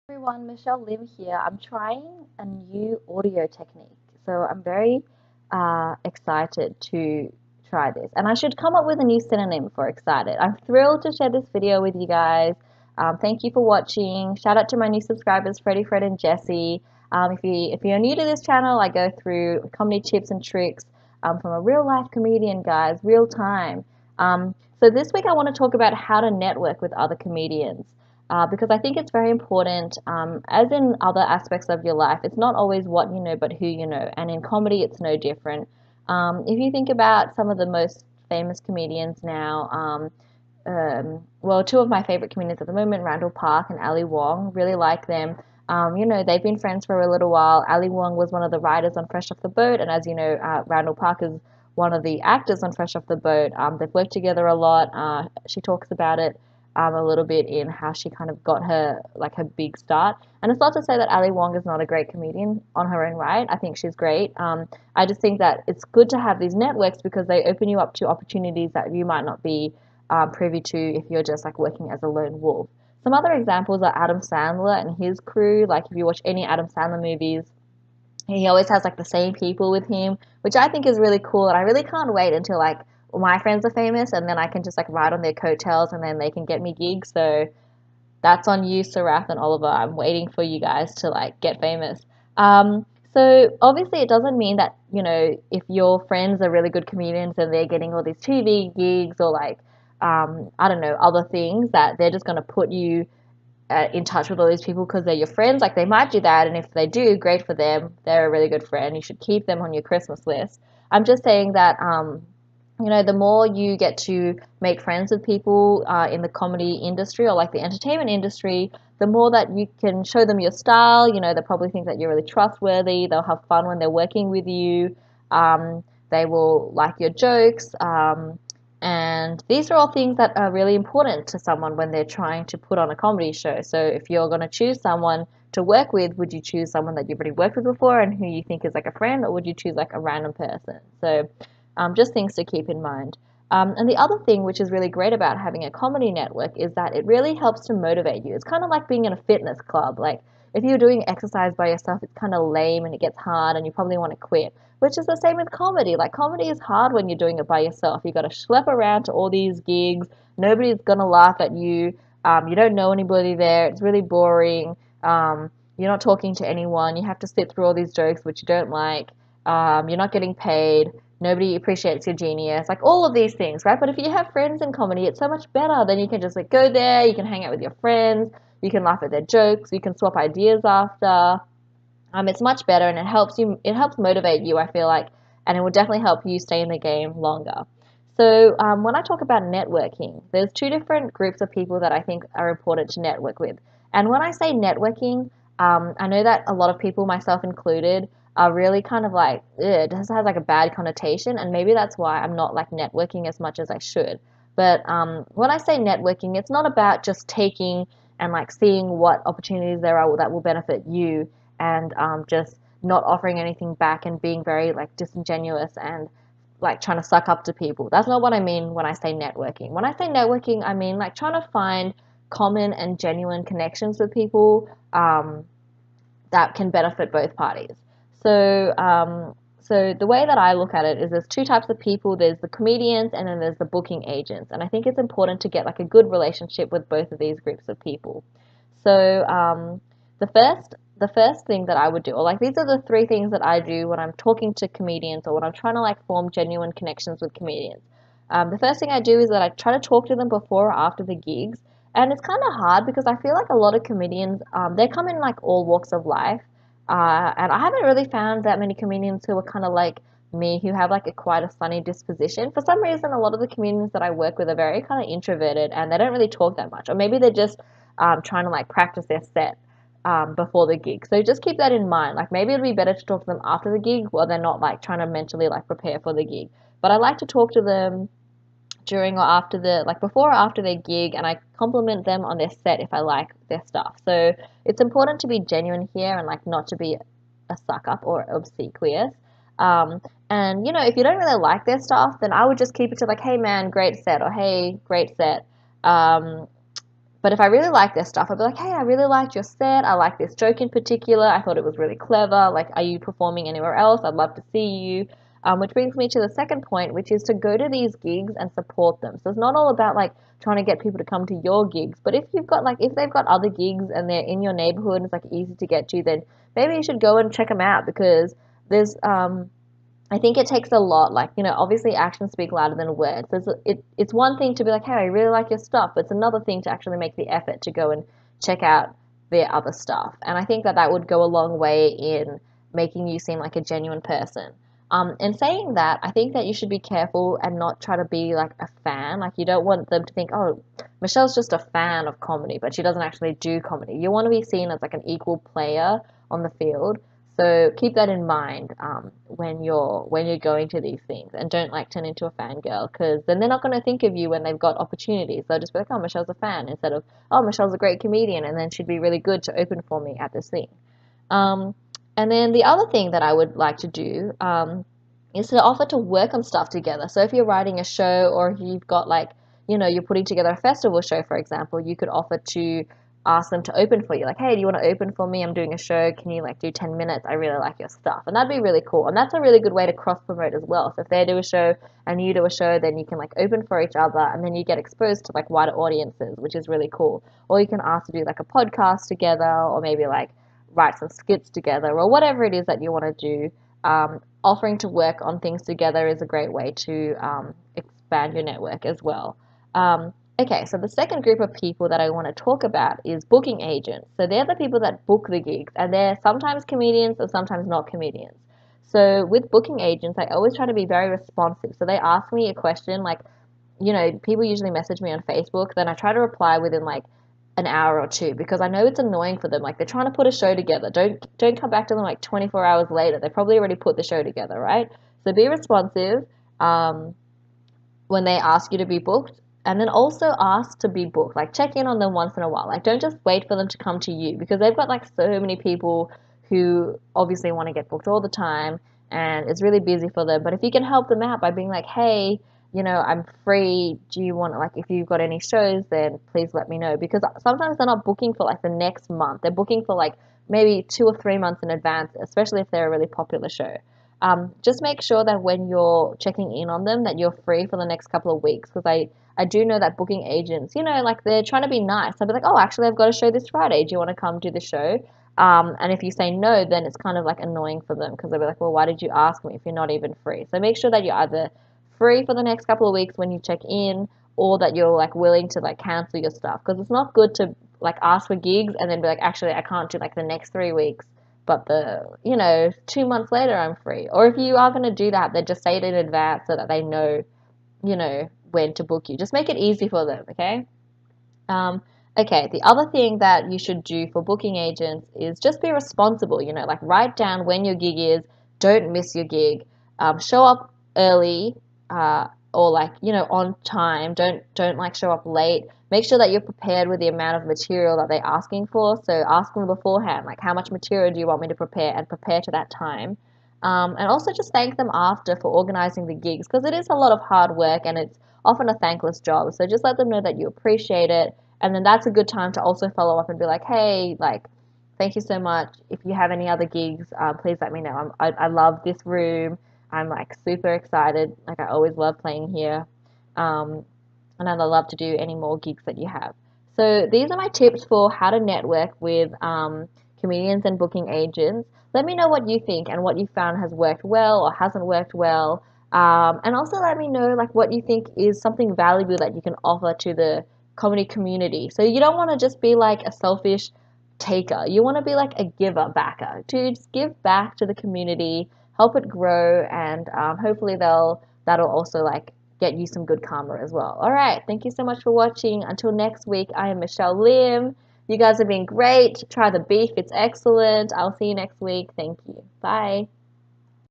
Everyone, Michelle Lim here. I'm trying a new audio technique, so I'm very excited to try this. And I should come up with a new synonym for excited. I'm thrilled to share this video with you guys. Thank you for watching. Shout out to my new subscribers, Freddie, Fred, and Jesse. If you're new to this channel, I go through comedy tips and tricks from a real life comedian, guys, real time. So this week I want to talk about how to network with other comedians because I think it's very important. As in other aspects of your life, it's not always what you know, but who you know. And in comedy, it's no different. If you think about some of the most famous comedians now, well, two of my favorite comedians at the moment, Randall Park and Ali Wong, really like them. They've been friends for a little while. Ali Wong was one of the writers on Fresh Off the Boat, and as you know, Randall Park is one of the actors on Fresh Off the Boat. They've worked together a lot. She talks about it a little bit in how she kind of got her big start. And it's not to say that Ali Wong is not a great comedian on her own right. I think she's great. I just think that it's good to have these networks because they open you up to opportunities that you might not be privy to if you're just like working as a lone wolf. Some other examples are Adam Sandler and his crew. Like if you watch any Adam Sandler movies, he always has like the same people with him, which I think is really cool. And I really can't wait until like my friends are famous and then I can just like ride on their coattails and then they can get me gigs. So that's on you, Sarath and Oliver. I'm waiting for you guys to like get famous. So obviously it doesn't mean that, if your friends are really good comedians and they're getting all these TV gigs or like, I don't know, other things that they're just going to put you in touch with all these people because they're your friends. Like they might do that, and if they do, great for them. They're a really good friend. You should keep them on your Christmas list. I'm just saying that the more you get to make friends with people in the comedy industry or like the entertainment industry, the more that you can show them your style. They'll probably think that you're really trustworthy. They'll have fun when they're working with you. They will like your jokes. And these are all things that are really important to someone when they're trying to put on a comedy show. So if you're going to choose someone to work with, would you choose someone that you've already worked with before and who you think is like a friend, or would you choose like a random person? So just things to keep in mind. And the other thing which is really great about having a comedy network is that it really helps to motivate you. It's kind of like being in a fitness club. Like if you're doing exercise by yourself, it's kind of lame and it gets hard and you probably want to quit. Which is the same with comedy. Like comedy is hard when you're doing it by yourself. You got to schlep around to all these gigs. Nobody's gonna laugh at you. You don't know anybody there. It's really boring. You're not talking to anyone. You have to sit through all these jokes which you don't like. You're not getting paid. Nobody appreciates your genius. Like all of these things, right? But if you have friends in comedy, it's so much better. Then you can just like go there. You can hang out with your friends. You can laugh at their jokes. You can swap ideas after. It's much better and it helps motivate you, I feel like, and it will definitely help you stay in the game longer. So when I talk about networking, there's two different groups of people that I think are important to network with. And when I say networking, I know that a lot of people, myself included, are really kind of like, it just has like a bad connotation, and maybe that's why I'm not like networking as much as I should. But when I say networking, it's not about just taking and like seeing what opportunities there are that will benefit you and just not offering anything back and being very like disingenuous and like trying to suck up to people. That's not what I mean when I say networking. When I say networking, I mean like trying to find common and genuine connections with people that can benefit both parties. So, so the way that I look at it is there's two types of people. There's the comedians and then there's the booking agents. And I think it's important to get like a good relationship with both of these groups of people. So the first thing that I would do, or like these are the three things that I do when I'm talking to comedians or when I'm trying to like form genuine connections with comedians. The first thing I do is that I try to talk to them before or after the gigs, and it's kind of hard because I feel like a lot of comedians they come in like all walks of life, and I haven't really found that many comedians who are kind of like me who have like a quite a funny disposition. For some reason, a lot of the comedians that I work with are very kind of introverted and they don't really talk that much, or maybe they're just trying to like practice their set before the gig. So just keep that in mind. Like maybe it'd be better to talk to them after the gig while they're not like trying to mentally like prepare for the gig. But I like to talk to them during or after the like before or after their gig, and I compliment them on their set if I like their stuff. So it's important to be genuine here and like not to be a suck up or obsequious. And if you don't really like their stuff, then I would just keep it to like, hey man, great set, or hey, great set. But if I really like their stuff, I'd be like, hey, I really liked your set. I like this joke in particular. I thought it was really clever. Like, are you performing anywhere else? I'd love to see you. Which brings me to the second point, which is to go to these gigs and support them. So it's not all about like trying to get people to come to your gigs, but if you've got like, if they've got other gigs and they're in your neighborhood and it's like easy to get to, then maybe you should go and check them out because there's I think it takes a lot. Like, obviously actions speak louder than words. It's one thing to be like, hey, I really like your stuff. But it's another thing to actually make the effort to go and check out their other stuff. And I think that that would go a long way in making you seem like a genuine person. And saying that, I think that you should be careful and not try to be like a fan. Like, you don't want them to think, oh, Michelle's just a fan of comedy, but she doesn't actually do comedy. You want to be seen as like an equal player on the field. So keep that in mind when you're going to these things, and don't like turn into a fangirl because then they're not going to think of you when they've got opportunities. They'll just be like, oh, Michelle's a fan, instead of, oh, Michelle's a great comedian, and then she'd be really good to open for me at this thing. Um, and then the other thing that I would like to do is to offer to work on stuff together. So if you're writing a show, or if you've got like, you're putting together a festival show, for example, you could offer to ask them to open for you. Like, hey, do you want to open for me? I'm doing a show. Can you like do 10 minutes? I really like your stuff. And that'd be really cool. And that's a really good way to cross promote as well. So if they do a show and you do a show, then you can like open for each other, and then you get exposed to like wider audiences, which is really cool. Or you can ask to do like a podcast together, or maybe like write some skits together, or whatever it is that you want to do. Offering to work on things together is a great way to expand your network as well. Okay, so the second group of people that I want to talk about is booking agents. So they're the people that book the gigs, and they're sometimes comedians and sometimes not comedians. So with booking agents, I always try to be very responsive. So they ask me a question, like, people usually message me on Facebook, then I try to reply within like an hour or two, because I know it's annoying for them. Like, they're trying to put a show together. Don't come back to them like 24 hours later. They probably already put the show together, right? So be responsive when they ask you to be booked. And then also ask to be booked. Like, check in on them once in a while. Like, don't just wait for them to come to you, because they've got like so many people who obviously want to get booked all the time, and it's really busy for them. But if you can help them out by being like, hey, I'm free. Do you want, like, if you've got any shows, then please let me know. Because sometimes they're not booking for like the next month. They're booking for like maybe 2 or 3 months in advance, especially if they're a really popular show. Just make sure that when you're checking in on them, that you're free for the next couple of weeks, because I do know that booking agents, like, they're trying to be nice. They'll be like, oh, actually, I've got a show this Friday. Do you want to come do the show? And if you say no, then it's kind of like annoying for them, because they'll be like, well, why did you ask me if you're not even free? So make sure that you're either free for the next couple of weeks when you check in, or that you're like willing to like cancel your stuff, because it's not good to like ask for gigs and then be like, actually, I can't do like the next 3 weeks, but 2 months later I'm free. Or if you are going to do that, then just say it in advance so that they know, when to book you. Just make it easy for them, okay? Okay, the other thing that you should do for booking agents is just be responsible, like write down when your gig is, don't miss your gig, show up early, or like, on time, don't like show up late. Make sure that you're prepared with the amount of material that they're asking for. So ask them beforehand, like, how much material do you want me to prepare, and prepare to that time. And also just thank them after for organizing the gigs, because it is a lot of hard work and it's often a thankless job. So just let them know that you appreciate it. And then that's a good time to also follow up and be like, hey, like, thank you so much. If you have any other gigs, please let me know. I love this room. I'm like super excited. Like, I always love playing here. And I'd love to do any more gigs that you have. So these are my tips for how to network with comedians and booking agents. Let me know what you think and what you found has worked well or hasn't worked well. And also let me know like what you think is something valuable that you can offer to the comedy community. So you don't want to just be like a selfish taker. You want to be like a giver backer. To just give back to the community, help it grow, and hopefully that'll also like get you some good karma as well. All right, thank you so much for watching. Until next week, I am Michelle Lim. You guys have been great. Try the beef, it's excellent. I'll see you next week. Thank you. Bye.